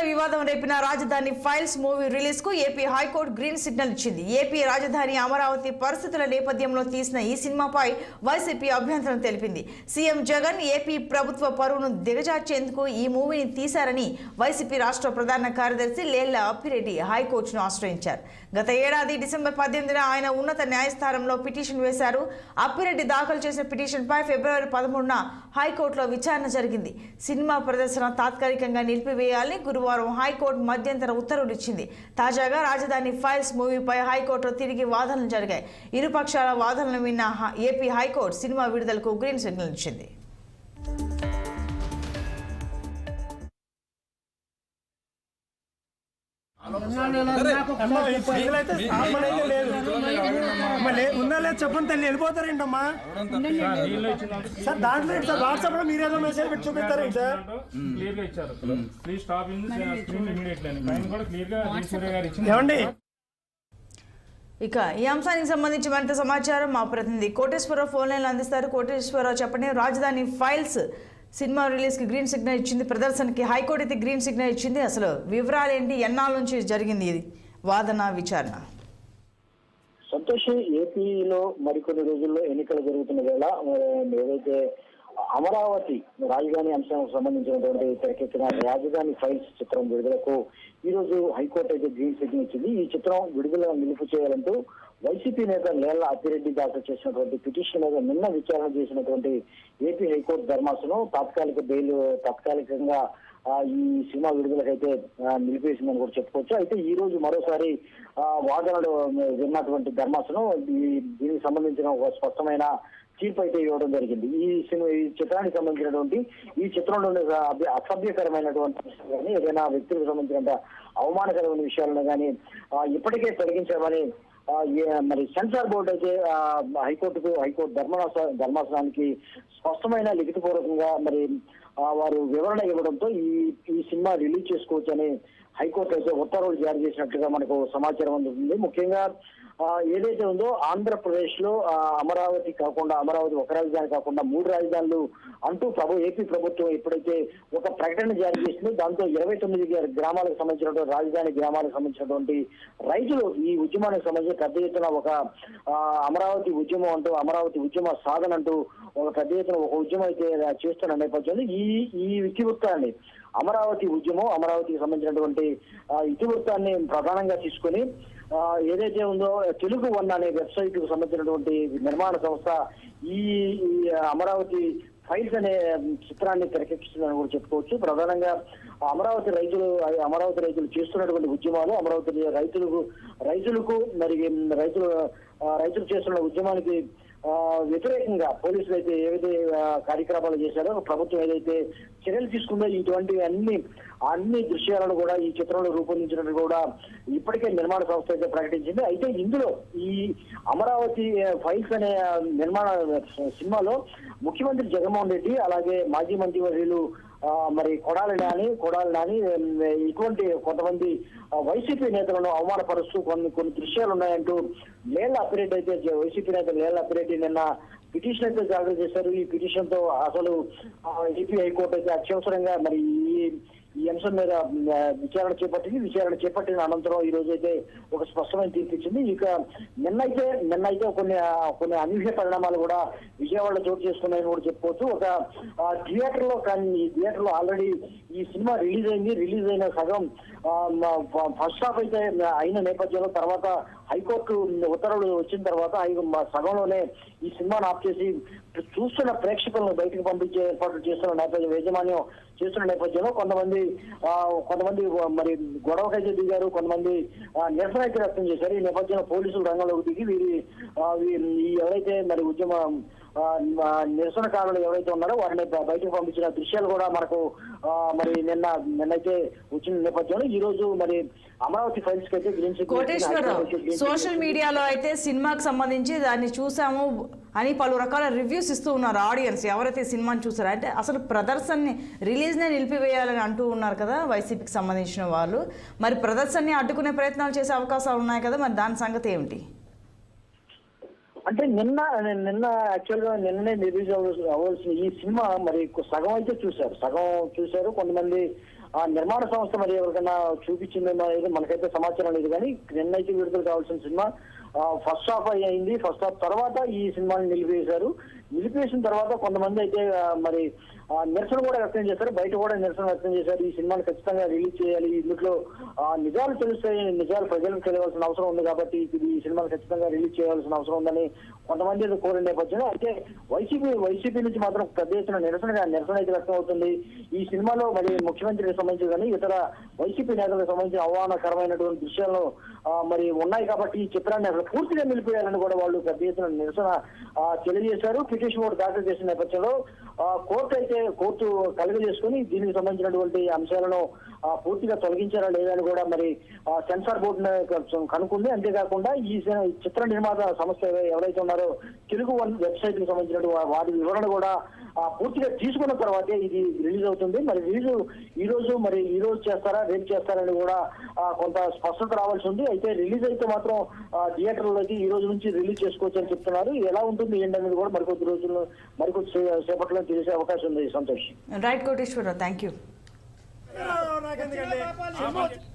వివాదం రేపిన రాజధాని files movie release కు ఏపీ హైకోర్టు గ్రీన్ సిగ్నల్ ఇచ్చింది. ఏపీ రాజధాని అమరావతి పరిస్థితుల నేపథ్యంలో తీసిన ఈ సినిమాపై వైసీపీ అభ్యంతరం తెలిపింది. సీఎం జగన్ ఏపీ ప్రభుత్వ పరువును దిగజార్చేందుకు ఈ మూవీని తీశారని వైసీపీ రాష్ట్ర ప్రధాన కార్యదర్శి లేళ్ల అప్పిరెడ్డి హైకోర్టును ఆశ్రయించారు. గత ఏడాది డిసెంబర్ 18న ఆయన ఉన్నత న్యాయస్థానంలో పిటిషన్ వేశారు. అప్పిరెడ్డి దాఖలు చేసిన పిటిషన్పై ఫిబ్రవరి 13న హైకోర్టులో విచారణ జరిగింది. సినిమా ప్రదర్శన తాత్కాలికంగా నిలిపివేయాలని గురువారం హైకోర్టు మధ్యంతర ఉత్తర్వులు ఇచ్చింది. తాజాగా రాజధాని ఫైల్స్ మూవీపై హైకోర్టులో తిరిగి వాదనలు జరిగాయి. ఇరుపక్షాల వాదనలు విన్న ఏపీ హైకోర్టు సినిమా విడుదలకు గ్రీన్ సిగ్నల్ ఇచ్చింది. ఉందా లేదు చెప్పండి తల్లి వెళ్ళిపోతారేంటమ్మా సార్ దాంట్లో సార్ వాట్సాప్ లో మీరేదో మెసేజ్ పెట్టి చూపిస్తారేంటి సార్ క్లియర్ గా ఇచ్చారు. Please stop in screen immediately అని పైన కూడా క్లియర్ గా సూర్య గారు ఇచ్చింది. ఏమండి ఇక ఈ అంశానికి సంబంధించి మరింత సమాచారం మా ప్రతినిధి కోటేశ్వరరావు ఫోన్ లైన్లో అందిస్తారు. కోటేశ్వరరావు చెప్పండి, రాజధాని ఫైల్స్ సినిమా రిలీజ్ కి గ్రీన్ సిగ్నల్ ఇచ్చింది, ప్రదర్శనకి హైకోర్టు అయితే గ్రీన్ సిగ్నల్ ఇచ్చింది. అసలు వివరాలు ఏంటి, ఎన్నాళ్ళ నుంచి జరిగింది ఇది వాదన విచారణ? సంతోష్, ఏపీలో మరికొన్ని రోజుల్లో ఎన్నికలు జరుగుతున్న వేళ ఏదైతే అమరావతి రాజధాని అంశానికి సంబంధించినటువంటి తెరకెక్కిన రాజధాని ఫైల్స్ చిత్రం విడుదలకు ఈ రోజు హైకోర్టు అయితే గ్రీన్ సిగ్నల్ ఇచ్చింది. ఈ చిత్రం విడుదల నిలుపు చేయాలంటూ వైసీపీ నేత లేళ్ల అప్పిరెడ్డి దాఖలు చేసినటువంటి పిటిషన్ మీద నిన్న విచారణ చేసినటువంటి ఏపీ హైకోర్టు ధర్మాసనం తాత్కాలికంగా ఈ సినిమా విడుదలకైతే నిలిపేసిందని కూడా చెప్పుకోవచ్చు. అయితే ఈ రోజు మరోసారి వాదనలు విన్నటువంటి ధర్మాసనం దీనికి సంబంధించిన ఒక స్పష్టమైన తీర్పు అయితే ఇవ్వడం జరిగింది. ఈ చిత్రానికి సంబంధించినటువంటి ఈ చిత్రంలోని అసభ్యకరమైనటువంటి కానీ ఏదైనా వ్యక్తులకు సంబంధించిన అవమానకరమైన విషయాలను కానీ ఇప్పటికే తొలగించామని మరి సెన్సార్ బోర్డు అయితే హైకోర్టు ధర్మాసనానికి స్పష్టమైన లిఖితపూర్వకంగా మరి వారు వివరణ ఇవ్వడంతో ఈ సినిమా రిలీజ్ చేసుకోవచ్చు అని హైకోర్టు అయితే ఉత్తర్వులు జారీ చేసినట్లుగా మనకు సమాచారం అందుతుంది. ముఖ్యంగా ఏదైతే ఉందో ఆంధ్రప్రదేశ్ లో అమరావతి ఒక రాజధాని కాకుండా 3 రాజధానులు అంటూ ఏపీ ప్రభుత్వం ఎప్పుడైతే ఒక ప్రకటన జారీ చేసిందో దాంతో 29 గ్రామాలకు సంబంధించినటువంటి రాజధాని గ్రామాలకు సంబంధించినటువంటి రైతులు ఈ ఉద్యమానికి సంబంధించి పెద్ద ఎత్తున ఒక అమరావతి ఉద్యమం అంటూ అమరావతి ఉద్యమ సాధన అంటూ ఒక పెద్ద ఎత్తున ఒక ఉద్యమం అయితే చేస్తున్న నేపథ్యంలో ఈ ఇతివృత్తాన్ని అమరావతికి సంబంధించినటువంటి ఇతివృత్తాన్ని ప్రధానంగా తీసుకొని ఏదైతే ఉందో తెలుగు వన్ అనే వెబ్సైట్ కు సంబంధించినటువంటి నిర్మాణ సంస్థ ఈ అమరావతి ఫైల్స్ అనే చిత్రాన్ని తెరకెక్కిస్తుందని కూడా చెప్పుకోవచ్చు. ప్రధానంగా అమరావతి రైతులు చేస్తున్నటువంటి ఉద్యమాలు, అమరావతి రైతులకు మరి రైతులు చేస్తున్న ఉద్యమానికి వ్యతిరేకంగా పోలీసులు అయితే ఏవైతే కార్యక్రమాలు చేశారో, ప్రభుత్వం ఏదైతే చర్యలు తీసుకుందో ఇటువంటి అన్ని దృశ్యాలను కూడా ఈ చిత్రంలో రూపొందించినట్టు కూడా ఇప్పటికే నిర్మాణ సంస్థ అయితే ప్రకటించింది. అయితే ఇందులో ఈ అమరావతి ఫైల్స్ అనే నిర్మాణ సినిమాలో ముఖ్యమంత్రి జగన్మోహన్ రెడ్డి అలాగే మాజీ మంత్రివర్యులు మరి కొడాలి నాని ఇటువంటి కొంతమంది వైసీపీ నేతలను అవమానపరుస్తూ కొన్ని దృశ్యాలు ఉన్నాయంటూ లేళ్ల అప్పిరెడ్డి వైసీపీ నేత లేళ్ల అప్పిరెడ్డి నిన్న పిటిషన్ అయితే దాఖలు చేశారు. ఈ పిటిషన్ తో అసలు ఏపీ హైకోర్టు అయితే అత్యవసరంగా మరి ఈ అంశం మీద విచారణ చేపట్టిన అనంతరం ఈ రోజు అయితే ఒక స్పష్టమైన తీర్పు ఇచ్చింది. ఇక నిన్నైతే కొన్ని అనూహ్య పరిణామాలు కూడా విజయవాడలో చోటు చేసుకున్నాయని కూడా చెప్పుకోవచ్చు. ఒక థియేటర్లో ఆల్రెడీ ఈ సినిమా రిలీజ్ అయిన సగం ఫస్ట్ హాఫ్ అయితే అయిన నేపథ్యంలో తర్వాత హైకోర్టు ఉత్తర్వులు వచ్చిన తర్వాత సగంలోనే ఈ సినిమాను ఆఫ్ చేసి చూస్తున్న ప్రేక్షకులను బయటకు పంపించే ఏర్పాట్లు యాజమాన్యం చేస్తున్న నేపథ్యంలో కొంతమంది మరి గొడవకైతే దిగారు, కొంతమంది నిరసన అయితే వ్యక్తం చేశారు. ఈ నేపథ్యంలో పోలీసులు రంగంలోకి దిగి ఎవరైతే మరి నిరసనకారులు ఎవరైతే ఉన్నారో వారిని బయటకు పంపించిన దృశ్యాలు కూడా మనకు మరి నిన్నైతే వచ్చిన నేపథ్యంలో ఈ రోజు మరి అమరావతి ఫైల్స్ కి అయితే సోషల్ మీడియాలో అయితే సినిమాకి సంబంధించి దాన్ని చూసాము అని పలు రకాల రివ్యూస్ ఇస్తూ ఉన్నారు ఆడియన్స్ ఎవరైతే సినిమాని చూసారో. అంటే అసలు ప్రదర్శనని రిలీజ్నే నిలిపివేయాలని అంటూ ఉన్నారు కదా వైసీపీకి సంబంధించిన వాళ్ళు. మరి ప్రదర్శనని అడ్డుకునే ప్రయత్నాలు చేసే అవకాశాలు ఉన్నాయి కదా, మరి దాని సంగతి ఏమిటి? అంటే నిన్న యాక్చువల్ గా నిన్ననే రిలీజ్ అవ్వాల్సిన ఈ సినిమా మరి సగం అయితే చూశారు. కొంతమంది ఆ నిర్మాణ సంస్థ మరి ఎవరికైనా చూపించిందేమో అనేది మనకైతే సమాచారం లేదు. కానీ నిన్నైతే విడుదల కావాల్సిన సినిమా ఫస్ట్ హాఫ్ అయింది. ఫస్ట్ హాఫ్ తర్వాత ఈ సినిమాని నిలిపేశారు. నిలిపేసిన తర్వాత కొంతమంది అయితే మరి నిరసన కూడా వ్యక్తం చేశారు. బయట కూడా నిరసన వ్యక్తం చేశారు. ఈ సినిమాని ఖచ్చితంగా రిలీజ్ చేయాలి, ఇందులో నిజాలు తెలుస్తాయి, నిజాలు ప్రజలకు తెలియాల్సిన అవసరం ఉంది కాబట్టి ఈ సినిమాని ఖచ్చితంగా రిలీజ్ చేయాల్సిన అవసరం ఉందని కొంతమంది కోరిన నేపథ్యంలో అయితే వైసీపీ నుంచి మాత్రం పెద్ద ఎత్తున నిరసన అయితే వ్యక్తం అవుతుంది. ఈ సినిమాలో మరి ముఖ్యమంత్రికి సంబంధించి కానీ ఇతర వైసీపీ నేతలకు సంబంధించిన అవమానకరమైనటువంటి దృశ్యాలు మరి ఉన్నాయి కాబట్టి ఈ చిత్రాన్ని అసలు పూర్తిగా నిలిపేయాలని కూడా వాళ్ళు పెద్ద ఎత్తున నిరసన తెలియజేశారు. పిటిషన్ కూడా దాఖలు చేసిన నేపథ్యంలో కోర్టు కలుగజేసుకుని దీనికి సంబంధించినటువంటి అంశాలను పూర్తిగా తొలగించారా లేదా అని కూడా మరి సెన్సార్ బోర్డును కనుక్కుంది. అంతేకాకుండా ఈ చిత్ర నిర్మాత సంస్థ ఎవరైతే ఉన్నారో తెలుగు వన్ వెబ్సైట్ కి సంబంధించిన వాటి వివరణ కూడా పూర్తిగా తీసుకున్న తర్వాతే ఇది రిలీజ్ అవుతుంది. మరి ఈ రోజు చేస్తారా, రేపు చేస్తారని కూడా కొంత స్పష్టత రావాల్సి ఉంది. అయితే రిలీజ్ అయితే మాత్రం థియేటర్లోకి ఈ రోజు నుంచి రిలీజ్ చేసుకోవచ్చు అని చెప్తున్నారు. ఎలా ఉంటుంది ఏంటనేది కూడా మరికొద్ది సేపట్లో తెలిసే అవకాశం ఉంది. Santosh. Right Koteswararao, thank you. నాకెందుకండి